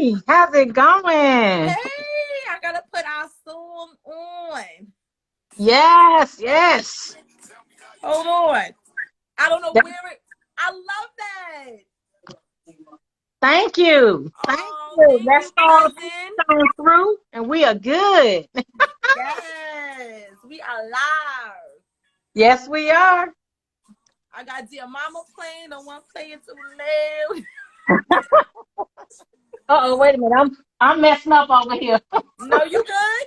Hey, how's it going? Hey, I gotta put our Zoom on. Yes, yes. Hold on. I don't know Th- where it. I love that. Thank you. Thank Oh, you. thank Let's you, all cousin. come through and we are good. Yes, we are live. Yes, we are. I got dear mama playing. Don't want to play it too loud. Uh-oh, wait a minute. I'm messing up over here. No, you good?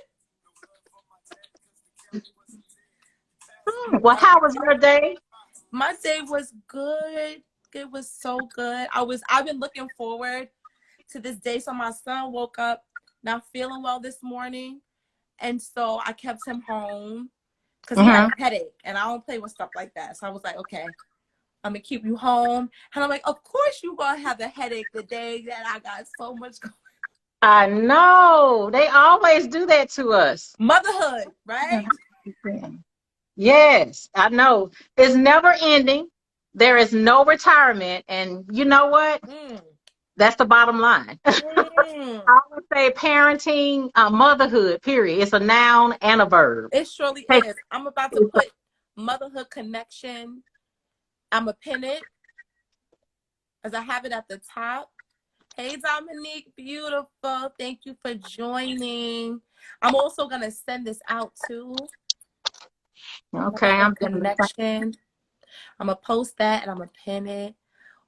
Well, how was your day? My day was good. It was so good. I've been looking forward to this day. So my son woke up not feeling well this morning. And so I kept him home because he had Hmm. a headache and I don't play with stuff like that. So I was like, okay, I'm gonna keep you home. And I'm like, of course you gonna have a headache the day that I got so much I know. They always do that to us. motherhood, right? Yes, I know. It's never ending. There is no retirement. And you know what? Mm, That's the bottom line. mm. I would say parenting, motherhood, period. It's a noun and a verb. It surely Hey, is. I'm about to put motherhood connection. I'm gonna pin it as I have it at the top. Hey Dominique, beautiful. Thank you for joining. I'm also gonna send this out too. okay, Motherhood connection. I'm gonna post that and I'm gonna pin it.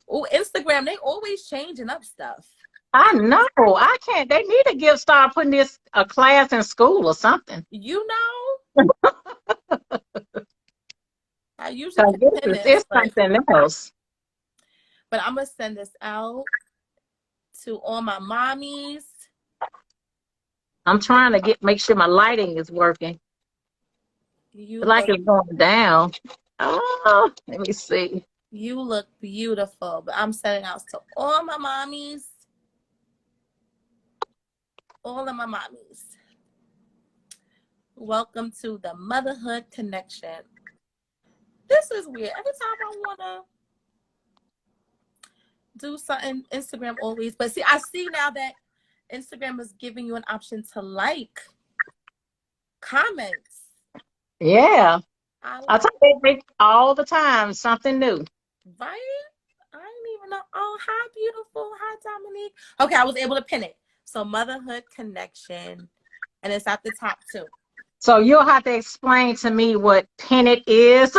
Oh, Instagram, they always changing up stuff. I know. I can't. They need to start putting this a class in school or something. You know, I usually 'Cause can this pin is this, it's something else. but I'm gonna send this out to all my mommies. I'm trying to make sure my lighting is working. You Feel like look it's going down. Oh, let me see. you look beautiful. But I'm sending out to all my mommies. All of my mommies. Welcome to the Motherhood Connection. This is weird. Every time I wanna do something, Instagram always. But see, I see now that Instagram is giving you an option to like comments. Yeah, I I like tell you, they all the time something new. right. I didn't even know. Oh, hi, beautiful. Hi, Dominique. Okay, I was able to pin it. So Motherhood Connection, and it's at the top too. So you'll have to explain to me what pin it is.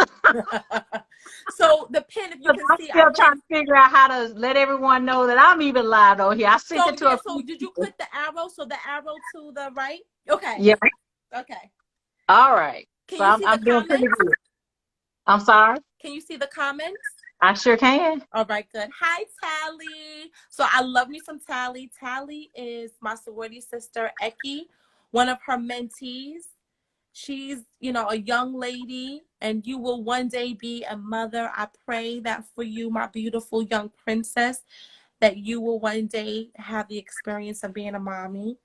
So the pin, if you can I'm see, I still trying pinned. to figure out how to let everyone know that I'm even live on here. I sent So it to yeah. a So few did you people. click the arrow? So the arrow to the right. Okay. Yeah. Okay. All right. Can So you see the I'm doing pretty comments? good. I'm sorry. Can you see the comments? I sure can. All right, good. Hi, Tally. So I love me some Tally. Tally is my sorority sister, Eki, one of her mentees. She's, a young lady, and you will one day be a mother. I pray that for you, my beautiful young princess, that you will one day have the experience of being a mommy.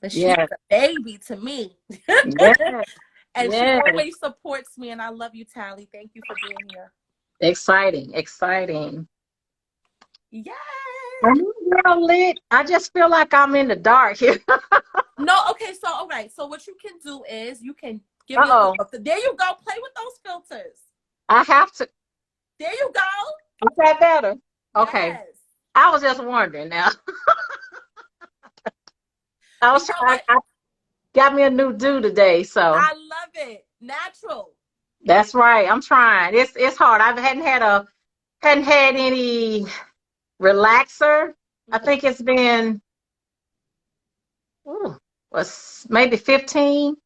But she's Yes. a baby to me. Yes. And she Yes. always supports me, and I love you, Tally. Thank you for being here. Exciting. Exciting. Yes. I'm real lit. I just feel like I'm in the dark here. No, okay, so all right. So what you can do is you can give me a Uh-oh. little. There you go. Play with those filters. I have to. There you go. Is that better? Okay. Yes. I was just wondering now. You know what? I got me a new do today, so I love it. Natural. that's right. I'm trying. It's hard. I hadn't had any relaxer. I think it's been was maybe 15.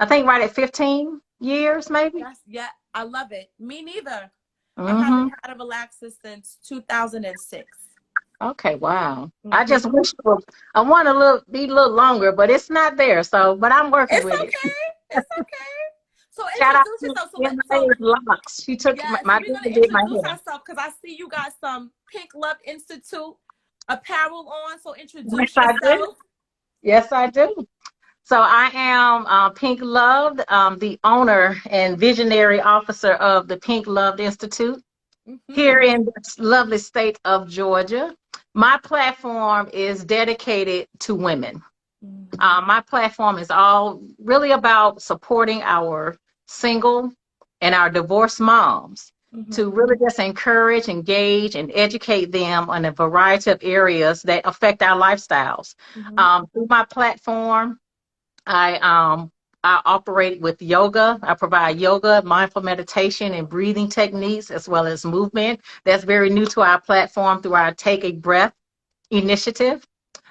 I think right at 15 years, maybe. Yeah, I love it. Me neither. I haven't Hmm. had a relaxer since 2006. Okay, wow. I Mm-hmm. just wish I want to be a little longer, but it's not there. So, but I'm working It's with it. okay. It's okay. So Shout out introduce to yourself. MIA's Locks. She took Yes, my we're daughter gonna did my introduce hair. ourselves because I see you got some Pink Love Institute apparel on. So Yes, introduce I do. yourself. Yes, I do. So I am Pink Loved, the owner and visionary officer of the Pink Loved Institute here Mm-hmm. in this lovely state of Georgia. My platform is dedicated to women. Mm-hmm. My platform is all really about supporting our single and our divorced moms to Mm-hmm. really just encourage, engage, and educate them on a variety of areas that affect our lifestyles. Mm-hmm. Through my platform, I I operate with yoga. I provide yoga, mindful meditation, and breathing techniques, as well as movement. That's very new to our platform through our Take a Breath initiative.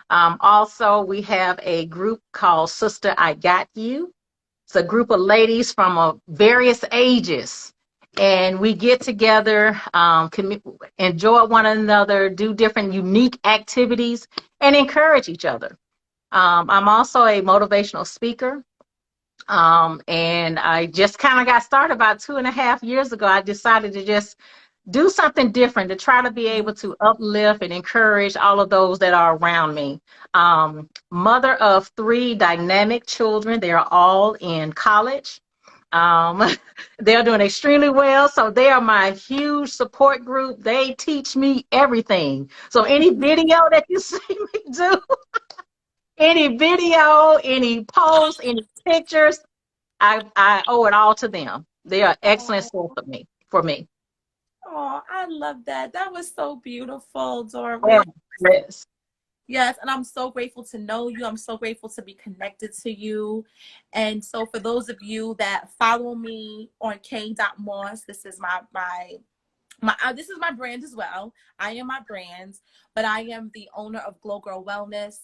Also, we have a group called Sister I Got You. It's a group of ladies from various ages. And we get together, enjoy one another, do different unique activities, and encourage each other. I'm also a motivational speaker. And I just kind of got started about 2.5 years ago. I decided to just do something different to try to be able to uplift and encourage all of those that are around me. Mother of three dynamic children. They are all in college. Um, they're doing extremely well. So they are my huge support group. They teach me everything. So any video that you see me do, any video, any post, any pictures, I owe it all to them. They are excellent Oh, source of me for me. oh, I love that. That was so beautiful, Yes, Doris. yes. Yes, and I'm so grateful to know you. I'm so grateful to be connected to you. And so for those of you that follow me on K.Moss, this is this is my brand as well. I am my brand, but I am the owner of Glow Girl Wellness.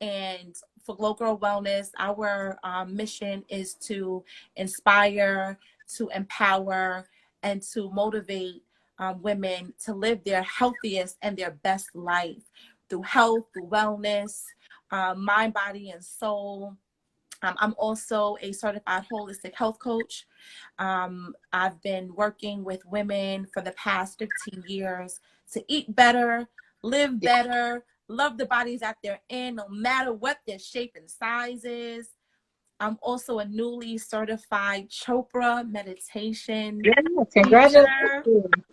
And for Glow Girl Wellness, our mission is to inspire, to empower, and to motivate women to live their healthiest and their best life through health, through wellness, mind, body, and soul. I'm also a certified holistic health coach. I've been working with women for the past 15 years to eat better, live Yeah. better, love the bodies that they're in, no matter what their shape and size is. I'm also a newly certified Chopra meditation Yes, teacher. congratulations.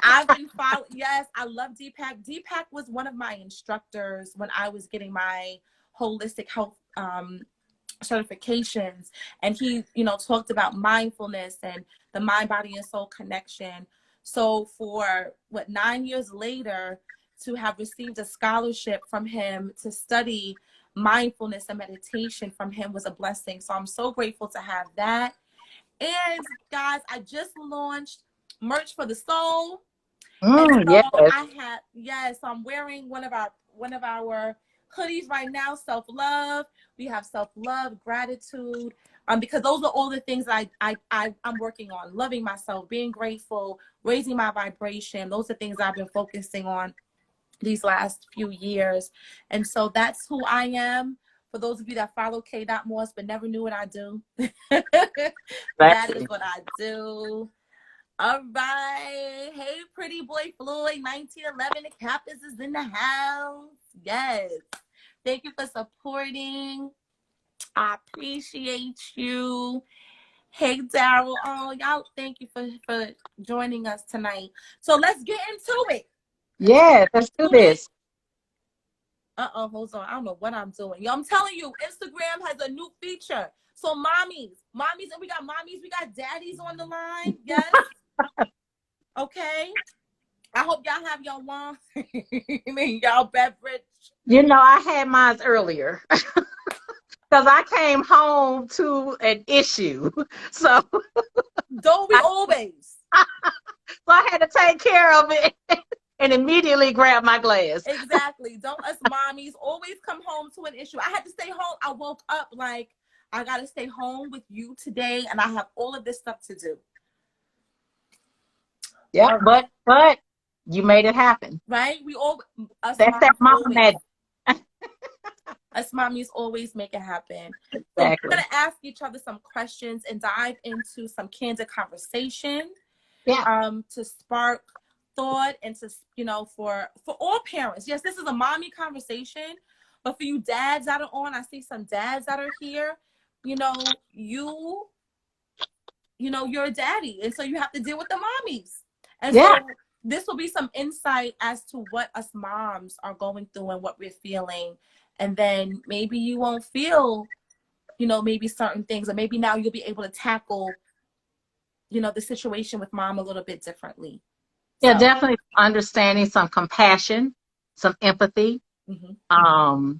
I've been following, yes, I love Deepak. Deepak was one of my instructors when I was getting my holistic health certifications, and he talked about mindfulness and the mind, body, and soul connection. So for 9 years later, to have received a scholarship from him to study mindfulness and meditation from him was a blessing. So I'm so grateful to have that. And guys, I just launched merch for the soul. And Yes. so I had, yes, so I'm wearing one of our hoodies right now, self-love. We have self-love, gratitude, because those are all the things that I'm working on. Loving myself, being grateful, raising my vibration. Those are things I've been focusing on these last few years. And so that's who I am. For those of you that follow K.Moss but never knew what I do, that is Exactly. what I do. All right. Hey, pretty boy Floyd, 1911. The campus is in the house. Yes. Thank you for supporting. I appreciate you. Hey, Daryl. Oh, y'all, thank you for joining us tonight. So let's get into it. Let's get Yes, let's do into it. this. Hold on. I don't know what I'm doing. Yo, I'm telling you, Instagram has a new feature. So mommies, and we got daddies on the line. Yes. Okay. I hope y'all have your wine, y'all beverage. I had mine earlier because I came home to an issue. So Don't we I, always? so I had to take care of it and immediately grab my glass. Exactly. Don't us mommies always come home to an issue. I had to stay home. I woke up like, I got to stay home with you today, and I have all of this stuff to do. Yep, All right. but you made it happen. Right? We all, us That's that mommies mama always. magic. Us mommies always make it happen. So we're Exactly. going to ask each other some questions and dive into some candid conversation. Yeah. To spark thought and to, for all parents. Yes, this is a mommy conversation, but for you dads that are on, I see some dads that are here. You're a daddy, and so you have to deal with the mommies. And Yeah. so this will be some insight as to what us moms are going through and what we're feeling. And then maybe you won't feel, maybe certain things, or maybe now you'll be able to tackle, the situation with mom a little bit differently. Yeah, So, definitely understanding, some compassion, some empathy. mm-hmm.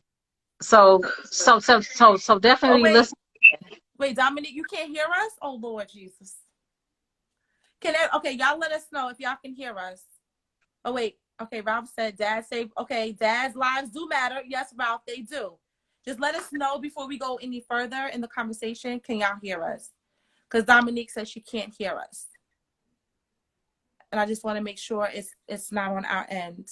So Oh, definitely wait. listen. Wait, Dominique, you can't hear us? Oh, Lord Jesus. Okay, y'all let us know if y'all can hear us. Oh, wait. Okay, Ralph said, okay, dad's lives do matter. Yes, Ralph, they do. Just let us know before we go any further in the conversation. Can y'all hear us? Because Dominique says she can't hear us. And I just want to make sure it's not on our end.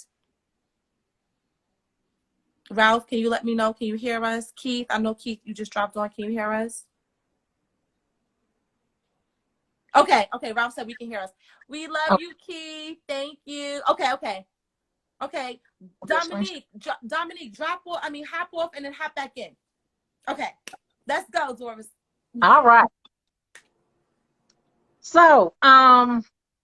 Ralph, can you let me know? Can you hear us? Keith, I know Keith, you just dropped on. Can you hear us? Okay, Ralph said we can hear us. We love you, Keith. Thank you. Okay. Dominique, drop off. Hop off and then hop back in. Okay, let's go, Doris. All right. So,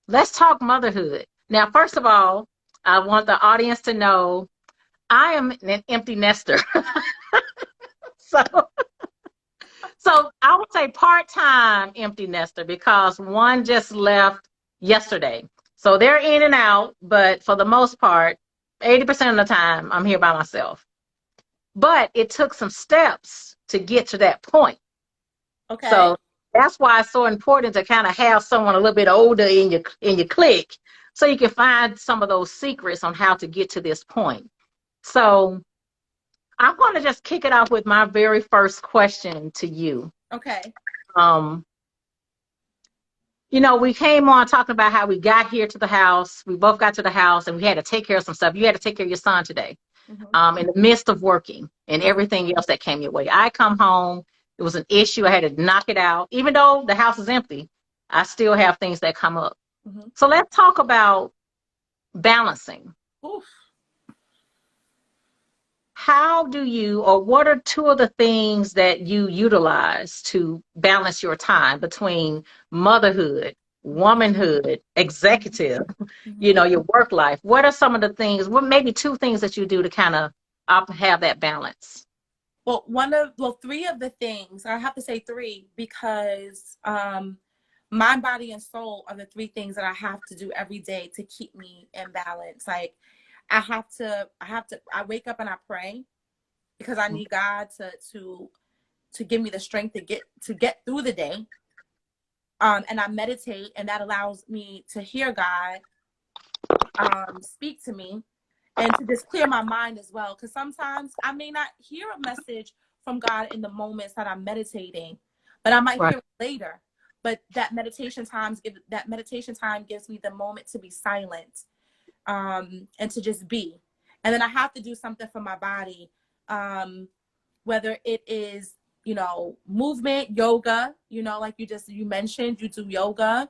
let's talk motherhood. Now, first of all, I want the audience to know I am an empty nester. so, so I would say part-time empty nester, because one just left yesterday. So they're in and out, but for the most part, 80% of the time, I'm here by myself. But it took some steps to get to that point. Okay. So that's why it's so important to kind of have someone a little bit older in your clique, so you can find some of those secrets on how to get to this point. So I'm going to just kick it off with my very first question to you. Okay. We came on talking about how we got here to the house. We both got to the house and we had to take care of some stuff. You had to take care of your son today, in the midst of working and everything else that came your way. I come home. It was an issue. I had to knock it out. Even though the house is empty, I still have things that come up. So let's talk about balancing. Oof. How do you, or what are two of the things that you utilize to balance your time between motherhood, womanhood, executive, your work life? What are some of the things, what maybe two things that you do to kind of have that balance? Well, three of the things, I have to say three, because mind, body, and soul are the three things that I have to do every day to keep me in balance. Like I wake up and I pray, because I need God to give me the strength to get through the day. And I meditate, and that allows me to hear God speak to me, and to just clear my mind as well. Because sometimes I may not hear a message from God in the moments that I'm meditating, but I might hear it later. But that meditation time gives me the moment to be silent, and to just be. And then I have to do something for my body, whether it is, movement, yoga, like you mentioned, you do yoga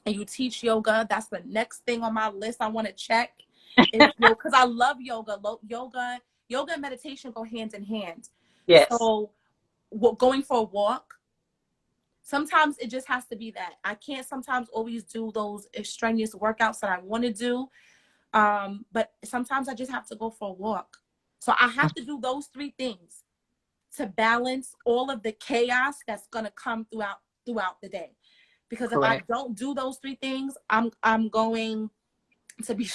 and you teach yoga. That's the next thing on my list I want to check. Because I love yoga. Yoga and meditation go hand in hand. Yes. So going for a walk, sometimes it just has to be that. I can't sometimes always do those extraneous workouts that I want to do. But sometimes I just have to go for a walk. So I have to do those three things to balance all of the chaos that's going to come throughout the day. Because Correct. if I don't do those three things, I'm going to be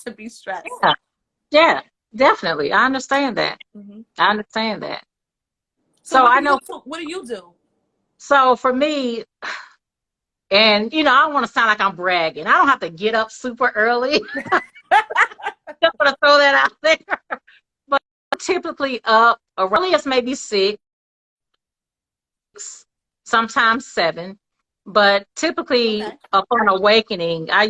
to be stressed. Yeah, definitely. I understand that. I understand that. So I know. What do you do? So for me, and I don't want to sound like I'm bragging. I don't have to get up super early. Just want to throw that out there. But I'm typically up earliest maybe 6, sometimes 7. But typically upon awakening, I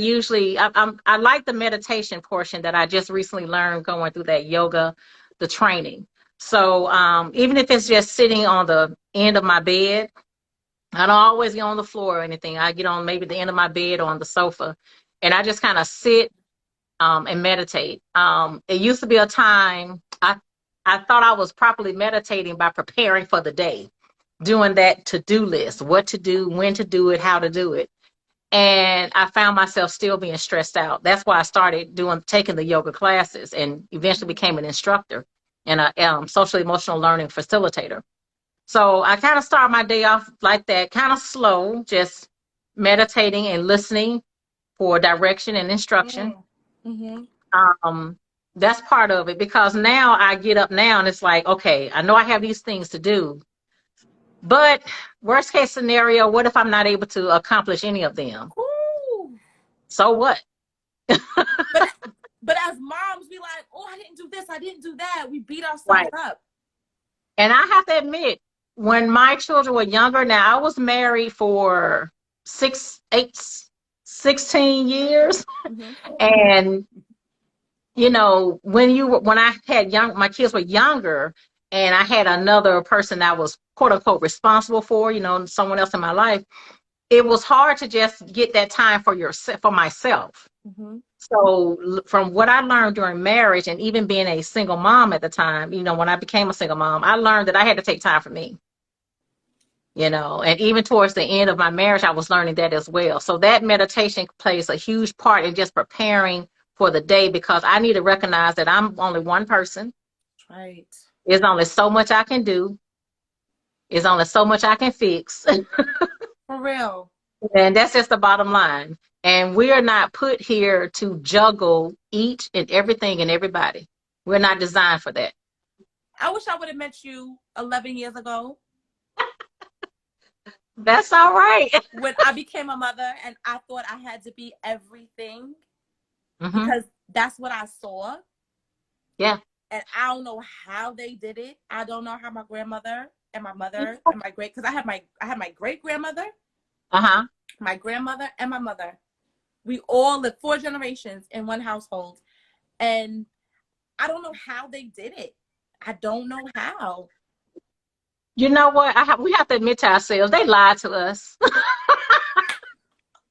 like the meditation portion that I just recently learned going through that yoga, the training. So even if it's just sitting on the end of my bed, I don't always get on the floor or anything. I get on maybe the end of my bed or on the sofa, and I just kind of sit and meditate. It used to be a time I thought I was properly meditating by preparing for the day, doing that to-do list, what to do, when to do it, how to do it. And I found myself still being stressed out. That's why I started taking the yoga classes and eventually became an instructor and a social emotional learning facilitator. So I kind of start my day off like that, kind of slow, just meditating and listening for direction and instruction. Mm-hmm. Um, that's part of it because now I get up now and it's like, okay, I know I have these things to do, but worst case scenario, what if I'm not able to accomplish any of them? Ooh. So what? But but as moms, we like, oh, I didn't do this, I didn't do that. We beat ourselves Right. up. And I have to admit, when my children were younger, now I was married for 16 years. Mm-hmm. And, when I had my kids were younger and I had another person that was quote unquote responsible for, someone else in my life, it was hard to just get that time for myself. Mm-hmm. So from what I learned during marriage and even being a single mom at the time, when I became a single mom, I learned that I had to take time for me, and even towards the end of my marriage, I was learning that as well. So that meditation plays a huge part in just preparing for the day because I need to recognize that I'm only one person. Right. There's only so much I can do. There's only so much I can fix. For real. And that's just the bottom line. And we are not put here to juggle each and everything and everybody. We're not designed for that. I wish I would have met you 11 years ago. That's all right. When I became a mother and I thought I had to be everything because that's what I saw. Yeah. And I don't know how they did it. I don't know how my grandmother and my mother and my because I had my great grandmother, my grandmother and my mother. We all lived 4 generations in one household, and I don't know how they did it. I don't know how. You know what? We have to admit to ourselves, they lied to us.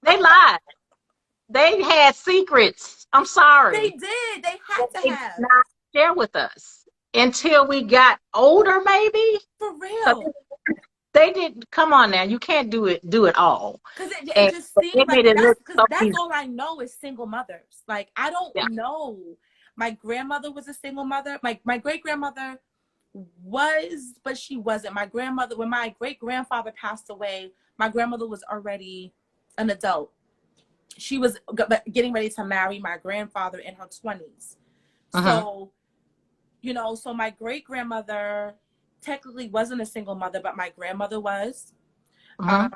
They lied. They had secrets. I'm sorry. They did. They had to They did have. not share with us until we got older, maybe. For real. They didn't. Come on now, you can't do it all. Because it just seemed like that's all I know is single mothers. Like I don't know. My grandmother was a single mother. My great grandmother was, but she wasn't. My grandmother, when my great grandfather passed away, my grandmother was already an adult. She was getting ready to marry my grandfather in her 20s. So, so my great grandmother technically wasn't a single mother, but my grandmother was. My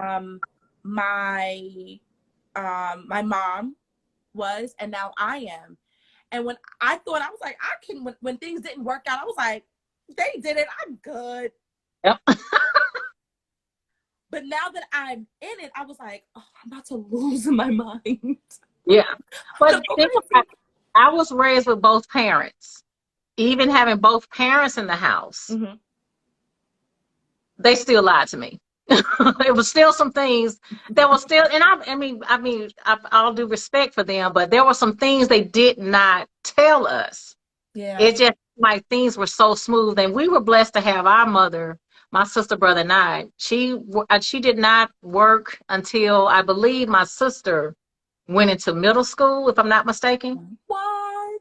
mom was, and now I am. And when I thought, I was like, I can, when things didn't work out, I was like, they did it, I'm good. Yep. But now that I'm in it, I was like, oh, I'm about to lose my mind. Yeah. But I was raised with both parents. Even having both parents in the house, they still lied to me. It was still some things that were still, and I mean, all due respect for them, but there were some things they did not tell us. Yeah. It just like things were so smooth, and we were blessed to have our mother, my sister, brother, and I. She did not work until I believe my sister went into middle school, if I'm not mistaken. What?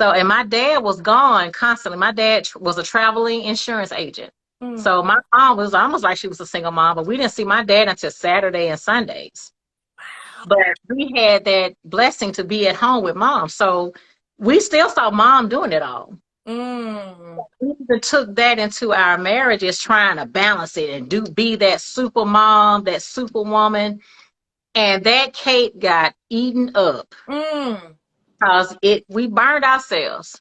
So, and my dad was gone constantly. My dad was a traveling insurance agent. So my mom was almost like she was a single mom, but we didn't see my dad until Saturday and Sundays. Wow. But we had that blessing to be at home with mom. So we still saw mom doing it all. We even took that into our marriages, trying to balance it and be that super mom, that super woman. And that cake got eaten up. Because we burned ourselves.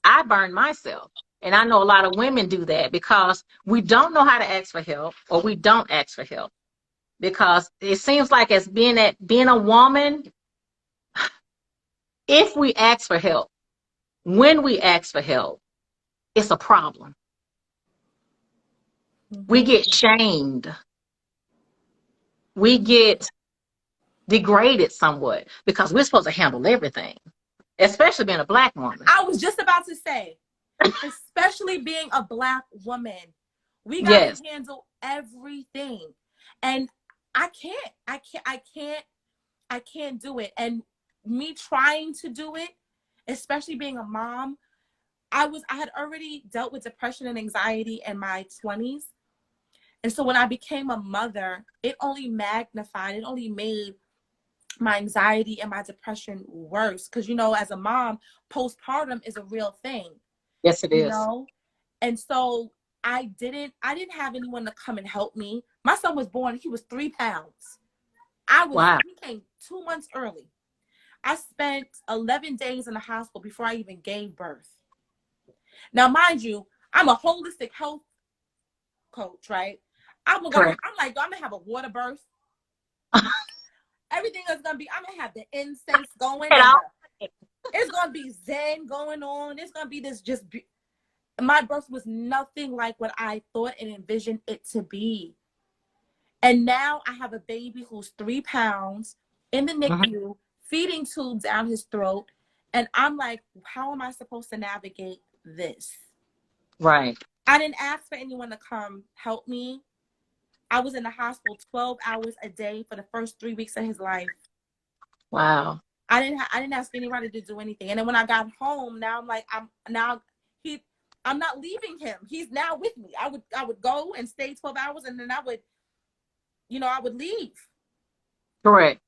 I burned myself. And I know a lot of women do that because we don't know how to ask for help, or we don't ask for help. Because it seems like as being a woman, if we ask for help, when we ask for help, it's a problem. We get shamed. We get degraded somewhat because we're supposed to handle everything, especially being a Black woman. I was just about to say, especially being a Black woman, we gotta handle everything. And I can't do it. And me trying to do it, especially being a mom, I had already dealt with depression and anxiety in my 20s. And so when I became a mother, it only magnified, it only made my anxiety and my depression worse. Because, you know, as a mom, postpartum is a real thing, Yes, it you is. know? And so I didn't have anyone to come and help me. My son was born, he was 3 pounds. Wow. He came 2 months early. I spent 11 days in the hospital before I even gave birth. Now, mind you, I'm a holistic health coach, right? Correct. I'm gonna have a water birth. Everything is gonna be, I'm gonna have the incense going And and all- it's gonna be Zen going on. It's gonna be my birth was nothing like what I thought and envisioned it to be. And now I have a baby who's 3 pounds in the Mhm. NICU, feeding tube down his throat. And I'm like, how am I supposed to navigate this? Right. I didn't ask for anyone to come help me. I was in the hospital 12 hours a day for the first 3 weeks of his life. Wow. I didn't ask anybody to do anything. And then when I got home, now I'm like, I'm not leaving him. He's now with me. I would go and stay 12 hours and then I would leave. Correct.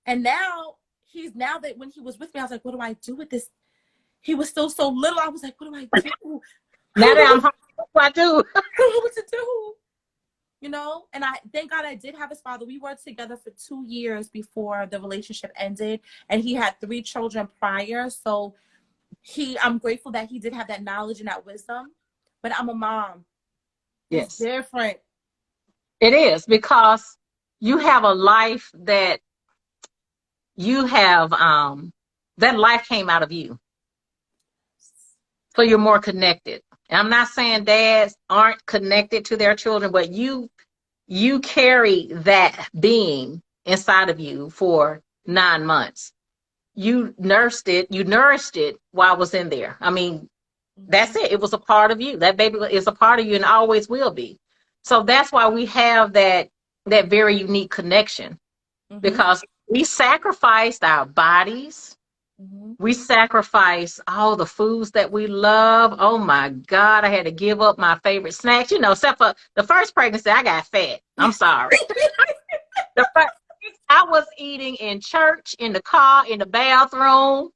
And now now that when he was with me, I was like, what do I do with this? He was still so little. I was like, what do I do? Now that I'm home, what do I do? I don't know what to do. You know, and I thank God I did have his father. We were together for 2 years before the relationship ended, and he had 3 children prior. So I'm grateful that he did have that knowledge and that wisdom. But I'm a mom. It's Yes, different. it is, because you have a life that you have, that life came out of you. So you're more connected. And I'm not saying dads aren't connected to their children, but you carry that being inside of you for 9 months. You nursed it, you nourished it while I was in there. I mean, that's it. It was a part of you. That baby is a part of you and always will be. So that's why we have that very unique connection, Mm-hmm. because we sacrificed our bodies. Mm-hmm. We sacrifice all the foods that we love. Oh my God, I had to give up my favorite snacks, except for the first pregnancy, I got fat. I'm sorry. The first, I was eating in church, in the car, in the bathroom.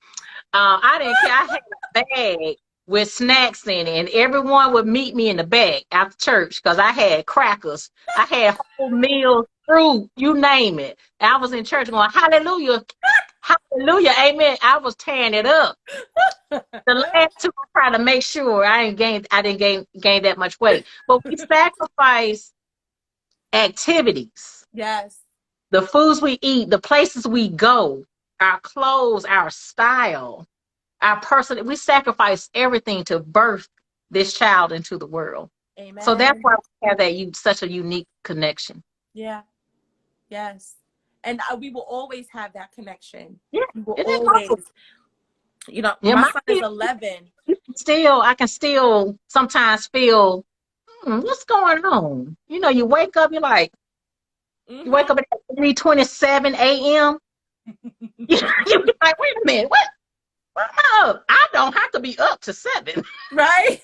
I didn't care. I had a bag with snacks in it, and everyone would meet me in the back after church because I had crackers. I had whole meals, fruit, you name it. I was in church going, hallelujah, hallelujah, amen. I was tearing it up. The last 2, I trying to make sure I didn't gain that much weight. But we sacrifice activities, Yes. the foods we eat, the places we go, our clothes, our style, our person. We sacrifice everything to birth this child into the world. So that's Amen. why we have such a unique connection. Yeah. Yes. And we will always have that connection. Yeah, We will it ain't always, possible. Yeah, my my son is kids 11. I can still sometimes feel, what's going on? You wake up, you wake Mm-hmm. up at 3:27 a.m. You be like, wait a minute, what? I'm up. I don't have to be up to 7. Right?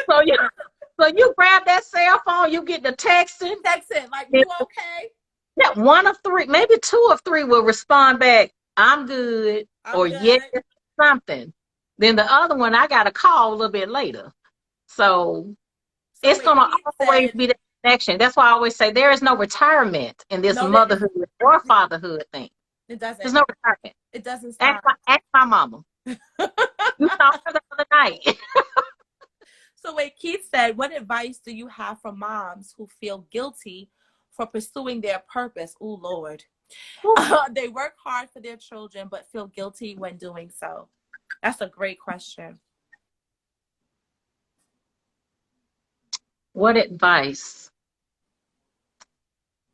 So you grab that cell phone, you get the texting. That's it. Like, you okay? Yeah, one of 3, maybe 2 of 3 will respond back, I'm good, I'm or good. yes, something. Then the other one, I got a call a little bit later. So So it's wait, going to Keith always said, be that connection. That's why I always say there is no retirement in this no, motherhood or fatherhood thing. it There's doesn't. no retirement. It doesn't Ask stop. my mama. You saw her the other night. So wait, Keith said, what advice do you have for moms who feel guilty for pursuing their purpose? Oh, Lord. They work hard for their children, but feel guilty when doing so. That's a great question. What advice?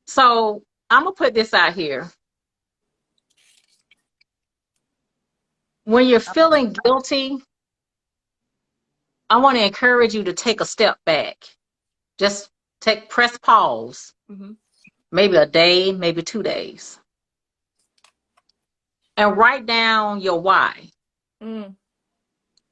So I'm going to put this out here. When you're feeling guilty, I want to encourage you to take a step back. Just press pause. Mm-hmm. maybe a day, maybe 2 days. And write down your why. Mm.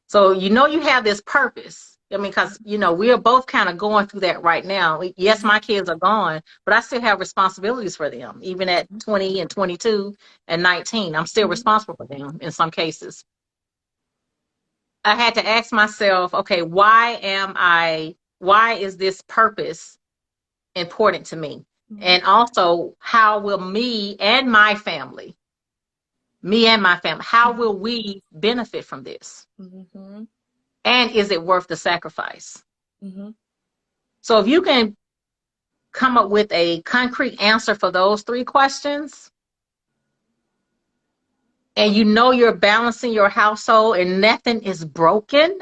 So you have this purpose. I mean, because we are both kind of going through that right now. Yes, Mhm. my kids are gone, but I still have responsibilities for them. Even at 20 and 22 and 19, I'm still Mhm. responsible for them in some cases. I had to ask myself, okay, why is this purpose important to me? Mhm. And also, how will me and my family, how will we benefit from this? Mhm. And is it worth the sacrifice? Mhm. So if you can come up with a concrete answer for those three questions, and you're balancing your household and nothing is broken,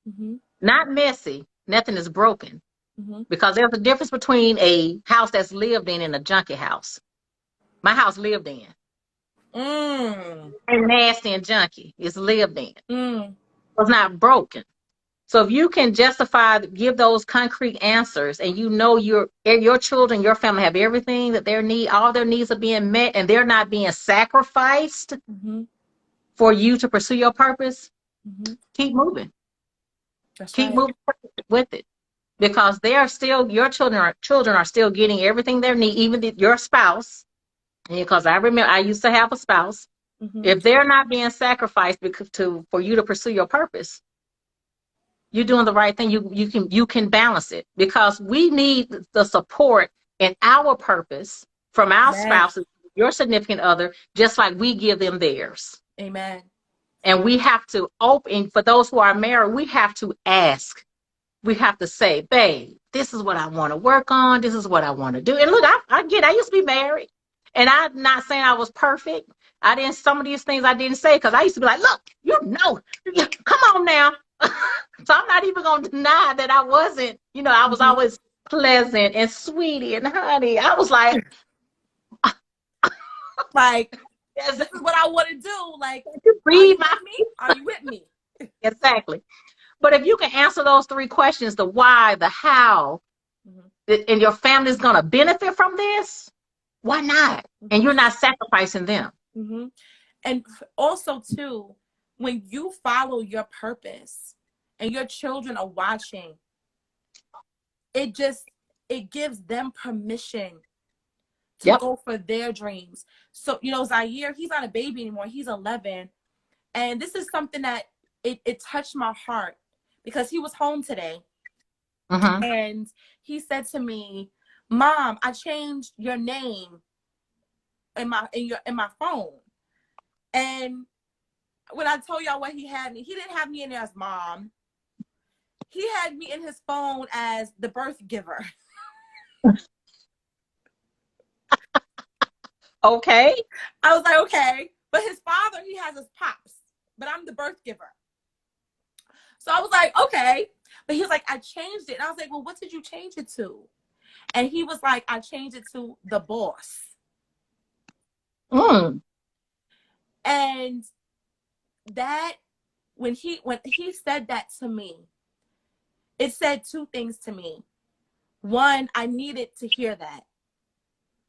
Mhm. not messy, nothing is broken. Mhm. Because there's a difference between a house that's lived in and a junky house. My house lived in. Mm. And nasty and junky. It's lived in. Mm. It's not broken. So if you can give those concrete answers, and your children, your family have everything that all their needs are being met, and they're not being sacrificed Mhm. for you to pursue your purpose, Mhm. keep moving. That's Keep right. moving with it. Because your children are still getting everything they need, even your spouse. Because I remember I used to have a spouse. Mhm. If they're not being sacrificed for you to pursue your purpose, you're doing the right thing. You can balance it, because we need the support in our purpose from our Amen. spouses, your significant other, just like we give them theirs. Amen. And we have to open, for those who are married, we have to ask. We have to say, babe, this is what I want to work on. This is what I want to do. And look, I used to be married, and I'm not saying I was perfect. Some of these things I didn't say, because I used to be like, look, come on now. So I'm not even going to deny that I wasn't, I was Mhm. always pleasant and sweetie and honey. I was like, Like, yes, this is what I want to do. Like, you are read you my with me? Are you with me? exactly. But if you can answer those three questions, the why, the how, Mhm. and your family's going to benefit from this, why not? And Mhm. you're not sacrificing them. Mhm. And also too, when you follow your purpose and your children are watching, it just it gives them permission to Yep. go for their dreams. So, Zaire, he's not a baby anymore. He's 11. And this is something that it touched my heart, because he was home today Mm-hmm. and he said to me, Mom, I changed your name in my phone. And when I told y'all what he had me, he didn't have me in there as mom. He had me in his phone as the birth giver. Okay. I was like, okay. But his father, he has his pops, but I'm the birth giver. So I was like, okay. But he was like, I changed it. And I was like, well, what did you change it to? And he was like, I changed it to the boss. Mm. And that when he said that to me, it said two things to me. One, I needed to hear that,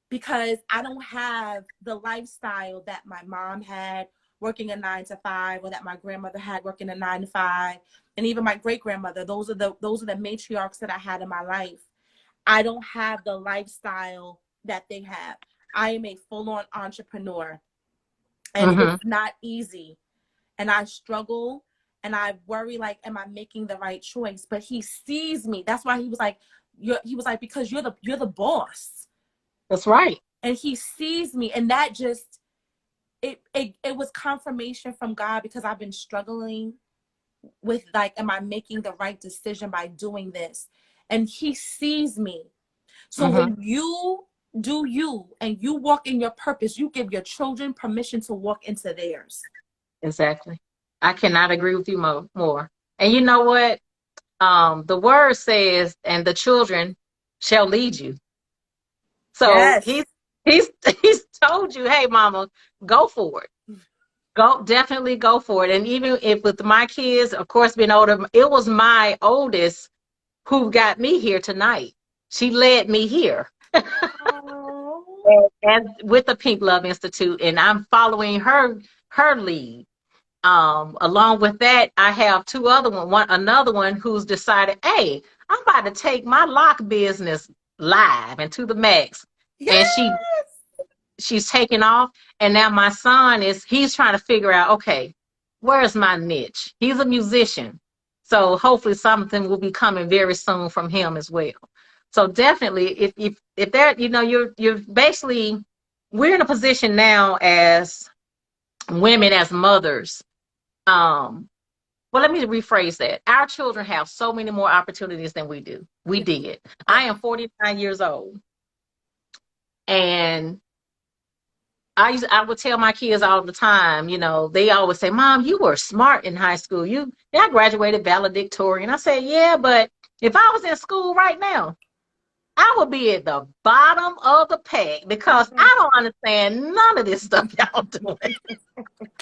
because I don't have the lifestyle that my mom had, working a 9 to 5, or that my grandmother had, working a 9 to 5, and even my great grandmother. Those are the matriarchs that I had in my life. I don't have the lifestyle that they have. I am a full-on entrepreneur, and Mm-hmm. it's not easy. And I struggle, and I worry, like, am I making the right choice? But he sees me. That's why he was like, because you're the boss. That's right. And he sees me, and that just it was confirmation from God, because I've been struggling with, like, am I making the right decision by doing this? And he sees me. So Mm-hmm. when you do you and you walk in your purpose, you give your children permission to walk into theirs. Exactly. I cannot agree with you more. And you know what? The word says, and the children shall lead you. So Yes. he's he's told you, hey, mama, go for it. Definitely go for it. And even if with my kids, of course, being older, it was my oldest who got me here tonight. She led me here. and with the Pink Love Institute, and I'm following her lead. Along with that, I have another one who's decided, hey, I'm about to take my lock business live and to the max. And Yes. she's taking off. And now my son he's trying to figure out, okay, where's my niche? He's a musician. So hopefully something will be coming very soon from him as well. So definitely if there, you're basically, we're in a position now as women, as mothers. Well, let me rephrase that. Our children have so many more opportunities than we do. We did. I am 49 years old. And I would tell my kids all the time, they always say, Mom, you were smart in high school. I graduated valedictorian. I say, yeah, but if I was in school right now, I would be at the bottom of the pack because I don't understand none of this stuff y'all doing.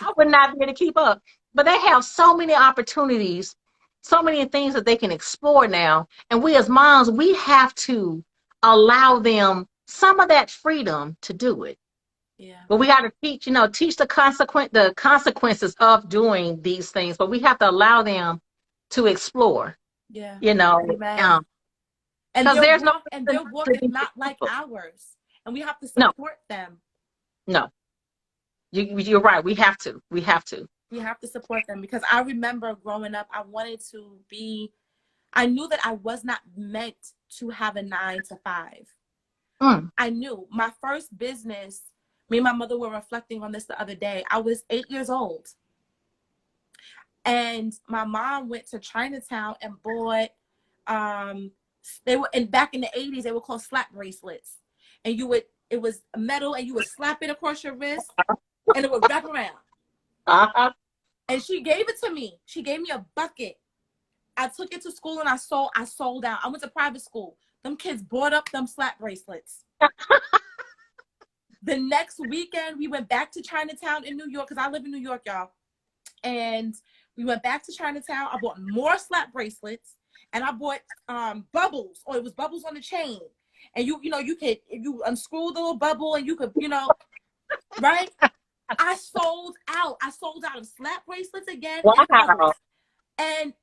I would not be able to keep up. But they have so many opportunities, so many things that they can explore now. And we as moms, we have to allow them some of that freedom to do it. Yeah. But we got to teach the consequences of doing these things. But we have to allow them to explore. Yeah. And their work is not like ours, and we have to support them. No, you're right. We have to. We have to support them, because I remember growing up, I knew that I was not meant to have a 9 to 5. I knew my first business. Me and my mother were reflecting on this the other day. I was 8 years old, and my mom went to Chinatown and bought. Back in the 80s, they were called slap bracelets, and it was metal, and you would slap it across your wrist, and it would wrap around. And she gave it to me. She gave me a bucket. I took it to school and I sold out. I went to private school. Them kids bought up them slap bracelets. The next weekend, we went back to Chinatown in New York, because I live in New York, y'all. And we went back to Chinatown. I bought more slap bracelets, and I bought bubbles, or it was bubbles on the chain. And you unscrew the little bubble, and you could, right? I sold out. I sold out of slap bracelets again. Wow. And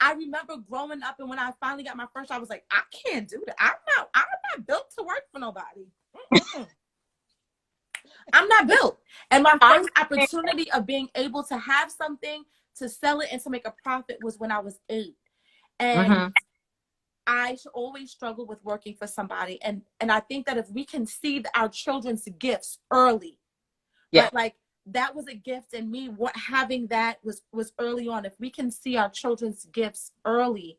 I remember growing up, and when I finally got my first job, I was like, I can't do that. I'm not built to work for nobody. I'm not built. And my first opportunity of being able to have something, to sell it, and to make a profit was when I was 8. And I always struggle with working for somebody. And I think that if we can see our children's gifts early, like that was a gift in me. What having that was early on. If we can see our children's gifts early,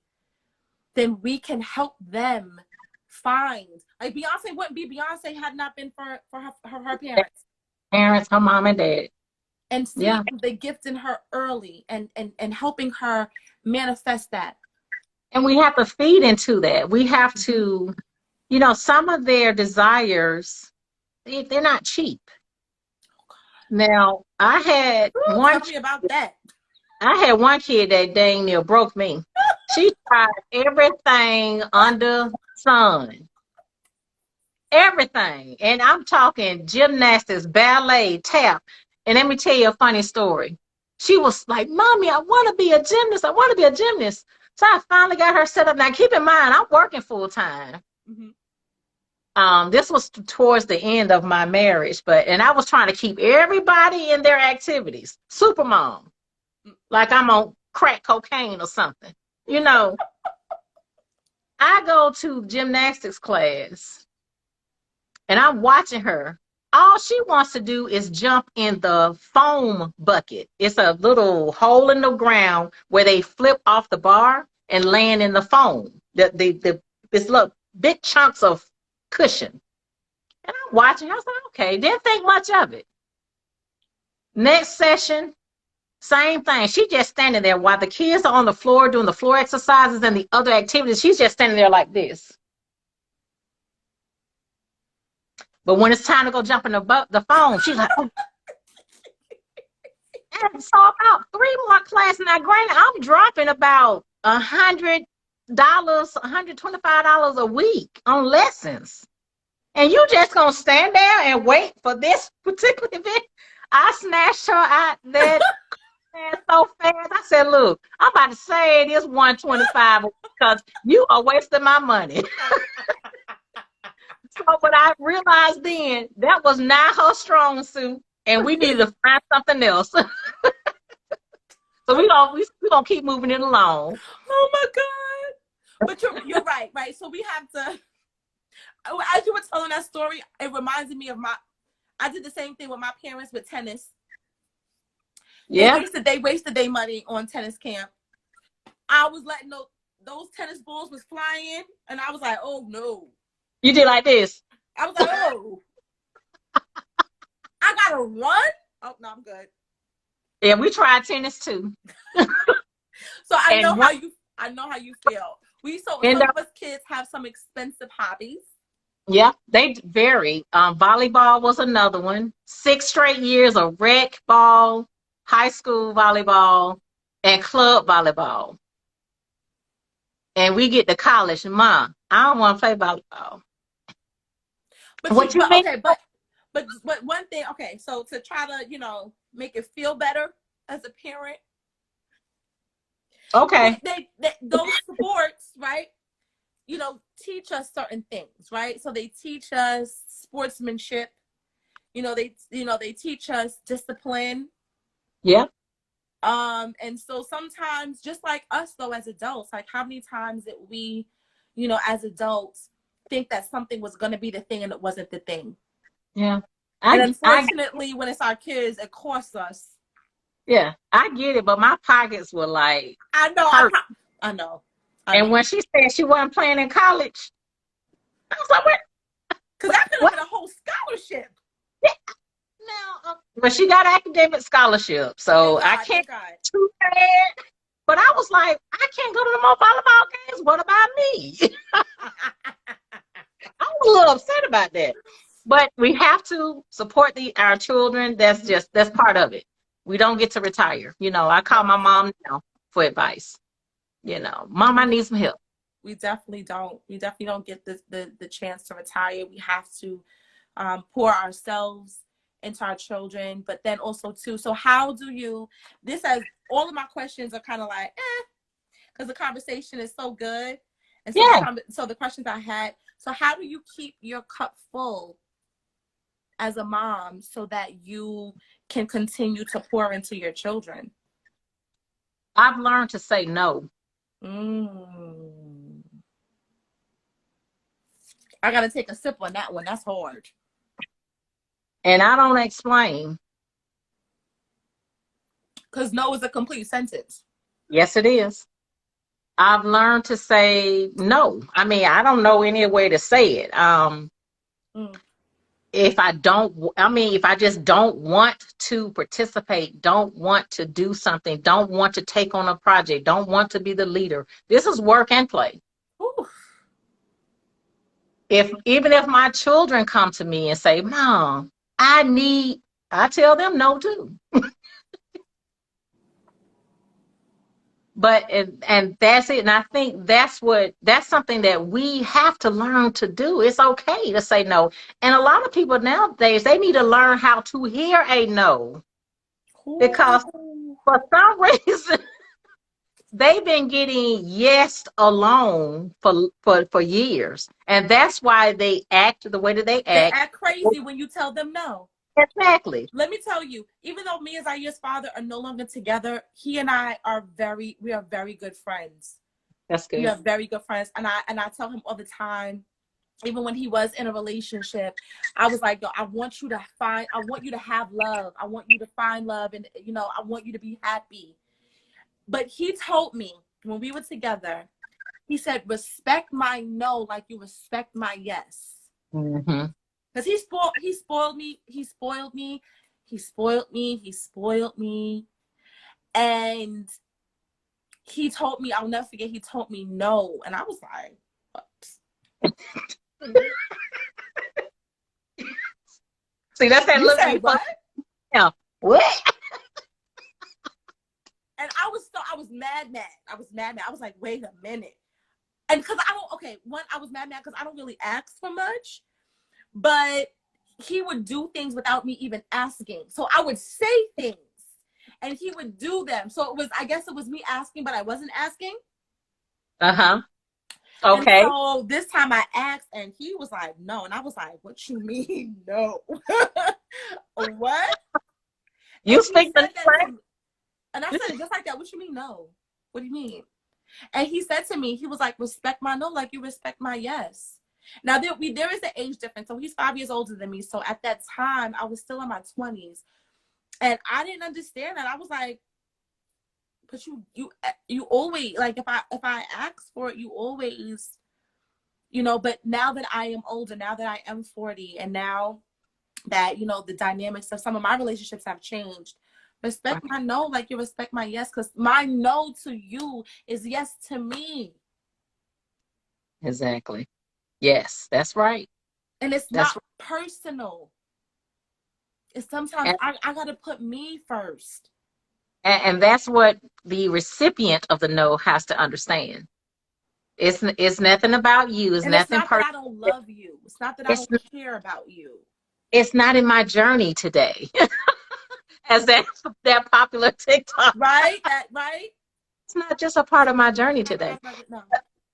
then we can help them find. Like Beyonce wouldn't be Beyonce had not been for her parents. Her mom and dad. And see the gift in her early, and helping her manifest that. And we have to feed into that. We have to, some of their desires, they're not cheap. Now, I had tell me about that. I had one kid that dang near broke me. She tried everything under sun. Everything. And I'm talking gymnastics, ballet, tap. And let me tell you a funny story. She was like, Mommy, I want to be a gymnast. I want to be a gymnast. So I finally got her set up. Now, keep in mind, I'm working full time. This was towards the end of my marriage, and I was trying to keep everybody in their activities. Super mom. Like I'm on crack cocaine or something. I go to gymnastics class, and I'm watching her. All she wants to do is jump in the foam bucket. It's a little hole in the ground where they flip off the bar and land in the foam. It's little big chunks of cushion. And I'm watching. I was like, okay, didn't think much of it. Next session, same thing. She just standing there while the kids are on the floor doing the floor exercises and the other activities. She's just standing there like this. But when it's time to go jump in the phone, she's like, oh. And so about 3 more classes. Now, granted, I'm dropping about $100, $125 a week on lessons. And you just gonna stand there and wait for this particular event? I snatched her out that so fast. I said, look, I'm about to say this 125 because you are wasting my money. So, but I realized then that was not her strong suit, and we needed to find something else. So we gonna keep moving it along. Oh my God. But you're right, right? So we have to, as you were telling that story, it reminded me of I did the same thing with my parents with tennis. Yeah. They wasted their money on tennis camp. I was letting those tennis balls was flying, and I was like, oh no. You did like this. I was like, oh, I gotta run. Oh no, I'm good. Yeah, we tried tennis too. So I know how you feel. Some of us kids have some expensive hobbies. Yeah, they vary. Volleyball was another one. 6 straight years of rec ball, high school volleyball, and club volleyball. And we get to college, Mom, I don't want to play volleyball. But What you mean? okay, but one thing, okay, so to try to, make it feel better as a parent. Okay. Those sports, right? Teach us certain things, right? So they teach us sportsmanship. They teach us discipline. Yeah. And so sometimes, just like us though, as adults, like how many times that we, as adults, think that something was going to be the thing and it wasn't the thing. Yeah. And unfortunately, when it's our kids, it costs us. Yeah, I get it, but my pockets were like, I know. hurt. I know. And when she said she wasn't playing in college, I was like, what? Because that could have been a whole scholarship. Yeah. Now, but she got academic scholarship, so I can't too bad. But I was like, I can't go to the more volleyball games. What about me? I was a little upset about that. But we have to support our children. That's part of it. We don't get to retire. I call my mom now for advice. Mom, I need some help. We definitely don't. We definitely don't get the chance to retire. We have to pour ourselves into our children, but then also too. So how do you? All of my questions are kind of like, because the conversation is so good, and so so the questions I had. So how do you keep your cup full as a mom so that you can continue to pour into your children? I've learned to say no. I got to take a sip on that one. That's hard. And I don't explain. Because no is a complete sentence. Yes, it is. I've learned to say no. I mean, I don't know any way to say it. If I just don't want to participate, don't want to do something, don't want to take on a project, don't want to be the leader. This is work and play. Ooh. Even if my children come to me and say, Mom, I tell them no too. But and that's it. And I think that's something that we have to learn to do. It's okay to say no. And a lot of people nowadays, they need to learn how to hear a no. Because for some reason, they've been getting yes alone for years. And that's why they act the way that they act. They act crazy when you tell them no. Exactly. Let me tell you, even though me and Zaya's father are no longer together, he and I are very good friends. That's good. We are very good friends. And I tell him all the time, even when he was in a relationship, I was like, yo, I want you to have love. I want you to find love. And, I want you to be happy. But he told me when we were together, he said, respect my no like you respect my yes. Mm-hmm. Because he spoiled me. And he told me, I'll never forget, he told me no. And I was like, what? See, that's that you said what? Yeah. What? And I was mad. I was mad. I was like, wait a minute. And because I was mad because I don't really ask for much. but he would do things without me even asking. So I would say things and he would do them. So it was, I guess it was me asking, but I wasn't asking. Uh-huh. And Okay. so this time I asked and he was like, no. And I was like, what you mean, no? What? You And he speak the said that to language? me. And I said it just like that. What you mean, no? What do you mean? And he said to me, he was like, respect my no, like you respect my yes. Now there is an age difference. So he's 5 years older than me. So at that time, I was still in my 20s. And I didn't understand that. I was like, but you always, like, if I ask for it, you always, but now that I am older, now that I am 40, and now that, the dynamics of some of my relationships have changed, respect my no like you respect my yes, because my no to you is yes to me. Exactly. Yes, that's right. And it's That's not personal. It's sometimes right. I got to put me first. And that's what the recipient of the no has to understand. It's nothing about you. It's And it's nothing not that personal. I don't love you. It's not that I It's don't care about you. it's not in my journey today. As that popular TikTok. Right? That right? It's not just a part of my journey Not that today. I love it. No.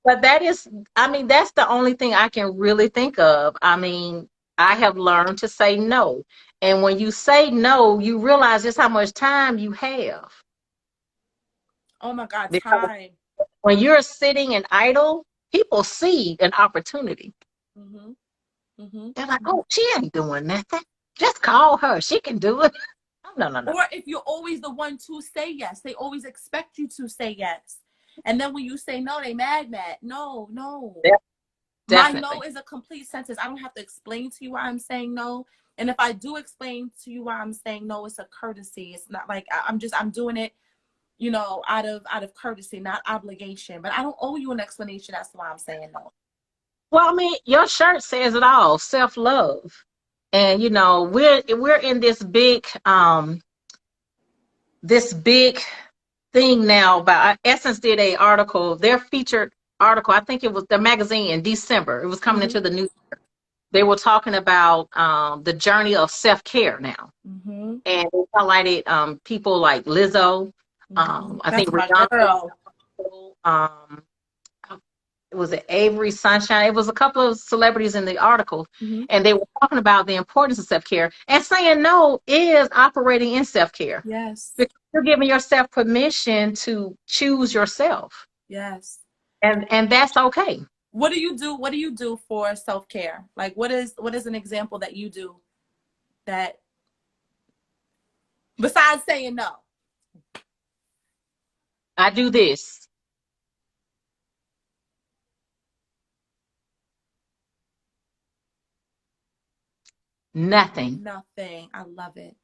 But that is, I mean, that's the only thing I can really think of. I mean, I have learned to say no. And when you say no, you realize just how much time you have. Oh my God, Because time. when you're sitting and idle, people see an opportunity. Mm-hmm. Mm-hmm. They're like, oh, she ain't doing nothing. Just call her. She can do it. Oh, no, no, no. Or if you're always the one to say yes, they always expect you to say yes. And then when you say no, they mad. No, no. Def- My no Definitely. is a complete sentence. I don't have to explain to you why I'm saying no. And if I do explain to you why I'm saying no, it's a courtesy. It's not like I'm doing it, out of courtesy, not obligation. But I don't owe you an explanation as to why I'm saying no. Well, I mean, your shirt says it all, self-love. And we're in this big thing now. About Essence did a article, their featured article, I think it was their magazine in December. It was coming Mm-hmm. into the new. They were talking about the journey of self-care now. Mm-hmm. And they highlighted people like Lizzo, Mm-hmm. I think That's my Rihanna, girl. um, it was Avery Sunshine. It was a couple of celebrities in the article, Mm-hmm. and they were talking about the importance of self-care. And saying no is operating in self-care Yes. because you're giving yourself permission to choose yourself, Yes. and that's okay. What do you do? What do you do for self-care? Like what is an example that you do that besides saying no? I do this. Nothing. Nothing. I love it.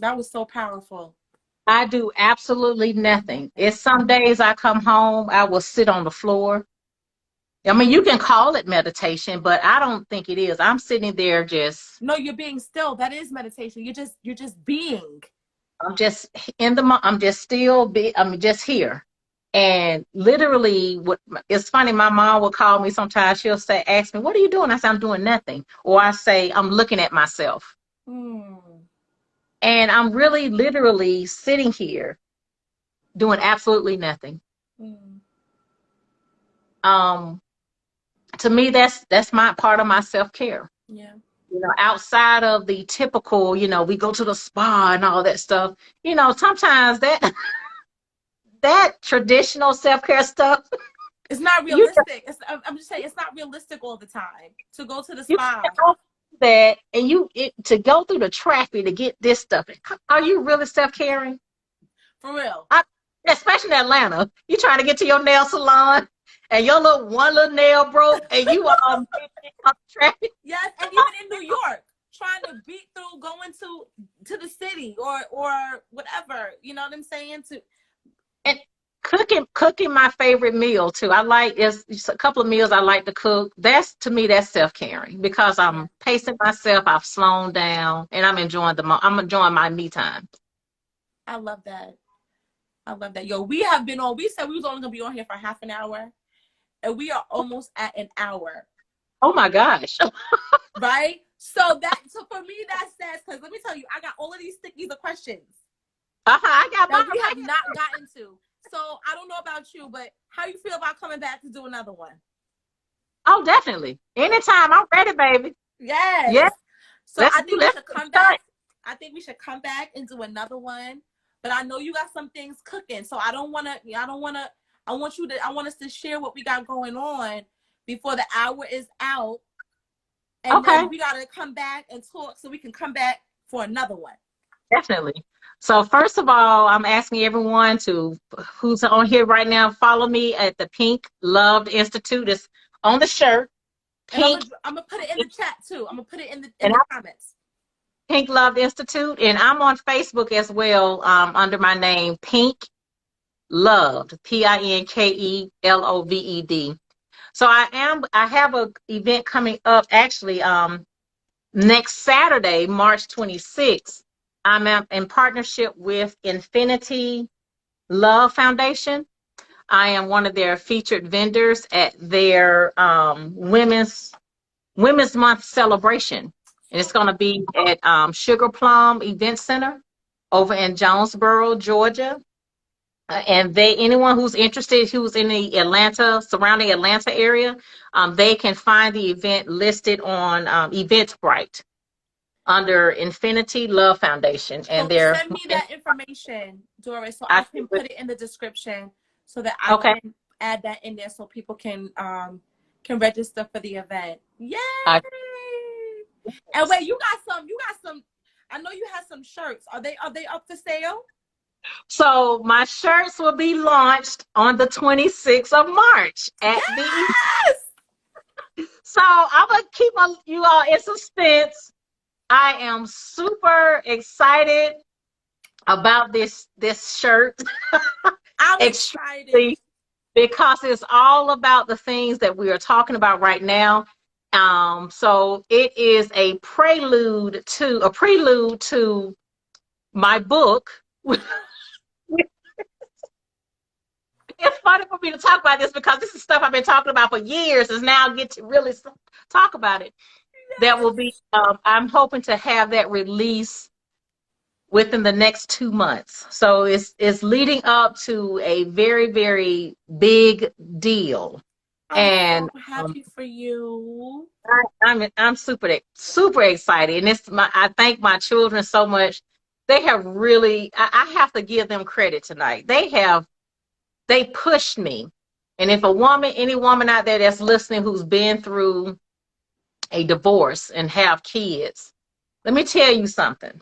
That was so powerful. I do absolutely nothing. Nothing. It's some days I come home, I will sit on the floor. I mean, you can call it meditation, but I don't think it is. I'm sitting there just, No, you're being still. That is meditation. You're just being. I'm just I'm just I'm just here. And literally, it's funny, my mom will call me sometimes. She'll ask me, what are you doing? I say, I'm doing nothing. Or I say, I'm looking at myself. Mm. And I'm really literally sitting here doing absolutely nothing. Mm. Um, to me, that's my part of my self-care. Yeah. Outside of the typical, we go to the spa and all that stuff. Sometimes that traditional self-care stuff, It's not you realistic. I'm just saying it's not realistic all the time to go to the you spa. can go through that, and to go through the traffic to get this stuff. Are you really self-caring? For real. Especially in Atlanta, you trying to get to your nail salon, and your one little nail broke, and you on traffic. Yes, and even in New York, trying to beat through going to the city or whatever. You know what I'm saying? And cooking my favorite meal too. I like it's a couple of meals I like to cook. To me that's self-caring because Yeah, I'm pacing myself, I've slowed down, and I'm enjoying my me time. I love that. I love that. Yo, we have been on. We said we was only gonna be on here for half an hour, and we are almost at an hour. Oh my gosh. Right? So for me, that says, because let me tell you, I got all of these stickies of questions I got that mine. we have not gotten to. So I don't know about you, but how you feel about coming back to do another one? Oh, definitely. Anytime, I'm ready, baby. Yes. Yes, So I think we let's should get come started. back. I think we should come back and do another one. But I know you got some things cooking, so I don't want to. I don't want to. I want you to. I want us to share what we got going on before the hour is out, and Okay, then we gotta come back and talk so we can come back for another one. definitely. So first of all, I'm asking everyone who's on here right now, follow me at the Pink Loved Institute. It's on the shirt. And Pink I'm gonna put it in the chat too. I'm gonna put it in and the comments. Pink Loved Institute, and I'm on Facebook as well, under my name Pink Loved, PinkeLoved. So I have a event coming up actually next Saturday, March 26th. I'm in partnership with Infinity Love Foundation. I am one of their featured vendors at their Women's Month celebration. And it's going to be at Sugar Plum Event Center over in Jonesboro, Georgia. And anyone who's interested, who's in the surrounding Atlanta area, they can find the event listed on Eventbrite under Infinity Love Foundation. And So they're, send me that information, Doris, so I I, can put it in the description so that I okay, can add that in there so people can register for the event. Yay! I, And wait, you got some. I know you have some shirts. Are they up for sale? so my shirts will be launched on the 26th of March at the, Yes! so I'm going to keep you all in suspense. I am super excited about this shirt. I'm excited. Extremely, because it's all about the things that we are talking about right now. So it is a prelude to my book. It's funny for me to talk about this because this is stuff I've been talking about for years. Is now get to really talk about it. That will be. I'm hoping to have that release within the next 2 months. So it's leading up to a very, very big deal. I'm so And happy for you. I'm super excited. And I thank my children so much. They have really, I have to give them credit tonight. They pushed me. And if any woman out there that's listening who's been through a divorce and have kids, let me tell you something.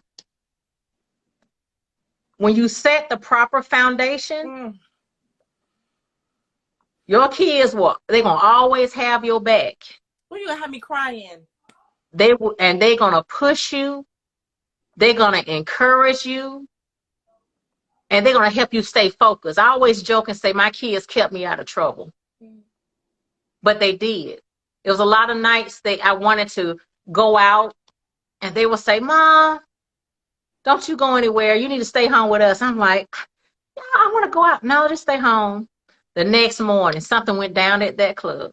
When you set the proper foundation, your kids they're gonna always have your back. Well, you gonna have me crying. They're gonna push you, they're gonna encourage you, and they're gonna help you stay focused. I always joke and say my kids kept me out of trouble. But they did. It was a lot of nights I wanted to go out and they would say, Mom, don't you go anywhere. You need to stay home with us. I'm like, yeah, I want to go out. No, just stay home. The next morning, something went down at that club.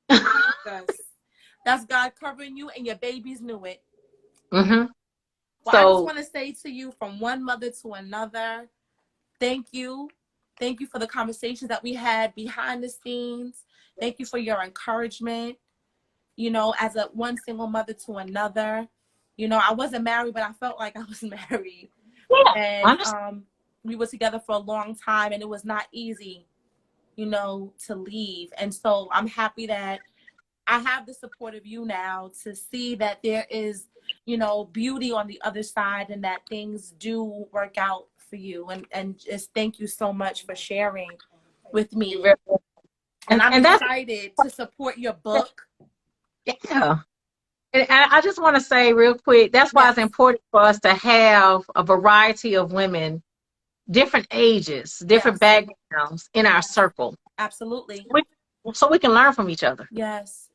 That's God covering you, and your babies knew it. Mm-hmm. Well, I just want to say to you, from one mother to another, thank you. Thank you for the conversations that we had behind the scenes. Thank you for your encouragement. You know, as one single mother to another, you know, I wasn't married, but I felt like I was married. Yeah, and we were together for a long time, and it was not easy, you know, to leave. And so I'm happy that I have the support of you now to see that there is, you know, beauty on the other side, and that things do work out for you. And just thank you so much for sharing with me. And I'm excited to support your book. Yeah. And I just want to say real quick, that's why it's important for us to have a variety of women, different ages, different backgrounds in our circle. Absolutely. So we can learn from each other. Yes.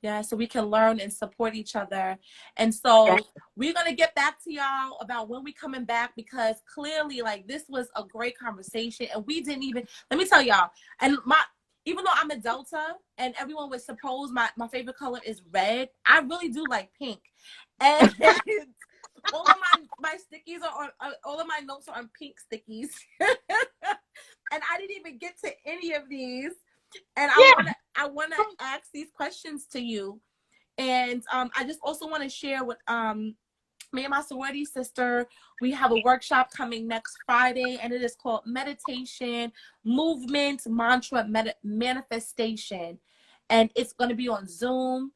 Yeah, so we can learn and support each other. And so we're going to get back to y'all about when we coming back, because clearly, like, this was a great conversation, and we didn't even, let me tell y'all, and even though I'm a Delta and everyone would suppose my favorite color is red, I really do like pink. And all of my stickies are on, all of my notes are on pink stickies. And I didn't even get to any of these. And I wanna ask these questions to you. And I just also want to share with me and my sorority sister, we have a workshop coming next Friday, and it is called Meditation, Movement, Mantra, Manifestation. And it's going to be on Zoom.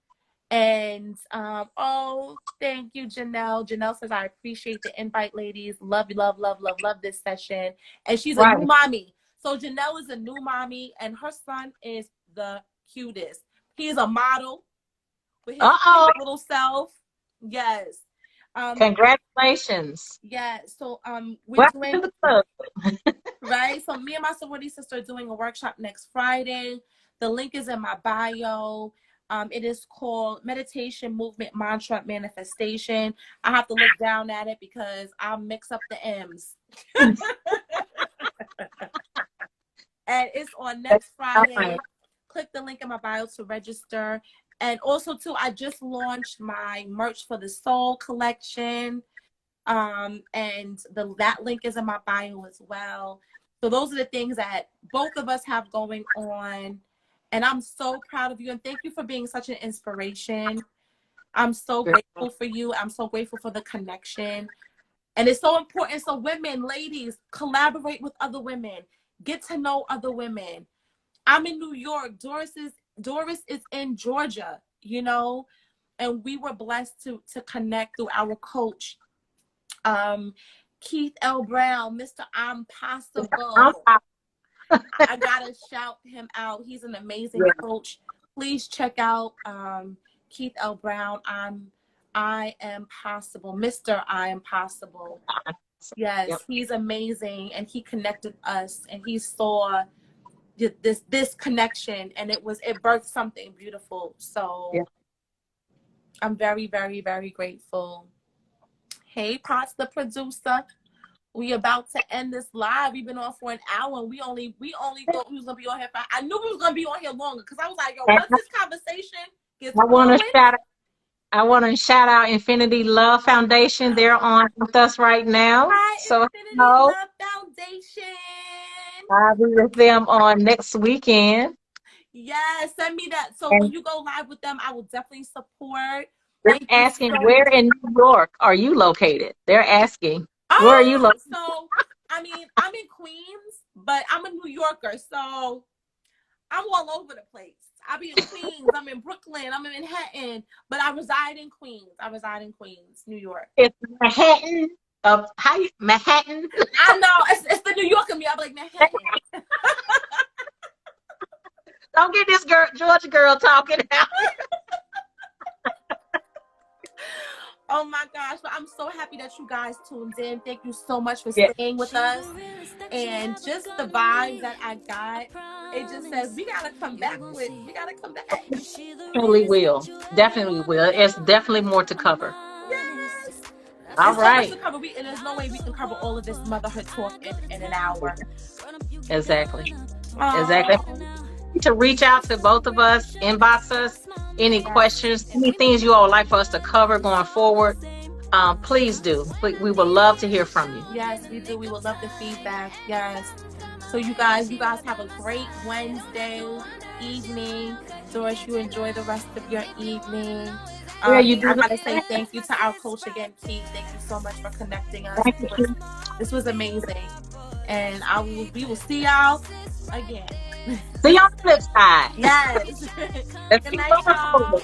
And oh, thank you, Janelle. Janelle says, I appreciate the invite, ladies. Love, love, love, love, love this session. And she's a new mommy. So Janelle is a new mommy, and her son is the cutest. He is a model with his cute little self. Yes. Congratulations. Yeah. So we're doing the club. right. So me and my sorority sister are doing a workshop next Friday. The link is in my bio. It is called Meditation, Movement, Mantra, Manifestation. I have to look down at it because I'll mix up the M's. And it's on next Friday. Click the link in my bio to register. And also, too, I just launched my Merch for the Soul collection. And that link is in my bio as well. So those are the things that both of us have going on. And I'm so proud of you. And thank you for being such an inspiration. I'm so grateful for you. I'm so grateful for the connection. And it's so important. So women, ladies, collaborate with other women. Get to know other women. I'm in New York. Doris is in Georgia, you know, and we were blessed to connect through our coach, Keith L. Brown, Mr. I'm Possible. I gotta shout him out. He's an amazing coach. Please check out Keith L. Brown. I am possible, Mr. I am possible. Yes, he's amazing, and he connected us, and he saw this connection, and it birthed something beautiful. So I'm very, very, very grateful. Hey, Potts, the producer. We about to end this live. We've been on for an hour, and we only thought we was gonna be on here for. I knew we was gonna be on here longer because I was like, yo, once this conversation gets going. I want to shout out Infinity Love Foundation. They're on with us right now. Hi, so Infinity Love Foundation. I'll be with them on next weekend. Yes, send me that. So when you go live with them, I will definitely support. They're asking where in New York are you located? They're asking. Where are you located? So, I mean, I'm in Queens, but I'm a New Yorker, so I'm all over the place. I be in Queens, I'm in Brooklyn, I'm in Manhattan, but I reside in Queens. New York. It's Manhattan. Manhattan? I know, it's the New York in me. I'm like, Manhattan. Don't get this Georgia girl talking out. Oh my gosh, but I'm so happy that you guys tuned in. Thank you so much for staying with us. And just the vibes that I got, it just says we gotta come back. Definitely will. Definitely will. It's definitely more to cover. Yes. All right. So much to cover. And there's no way we can cover all of this motherhood talk in an hour. Exactly. Exactly. To reach out to both of us, inbox us, any questions, any things you all would like for us to cover going forward, please do. We would love to hear from you. Yes, we do. We would love the feedback. Yes. So you guys have a great Wednesday evening. Doris, you enjoy the rest of your evening. You do. I gotta say thank you to our coach again, Keith. Thank you so much for connecting us. This was amazing. And we will see y'all again. See you on the flip side. Yes. Good night, y'all.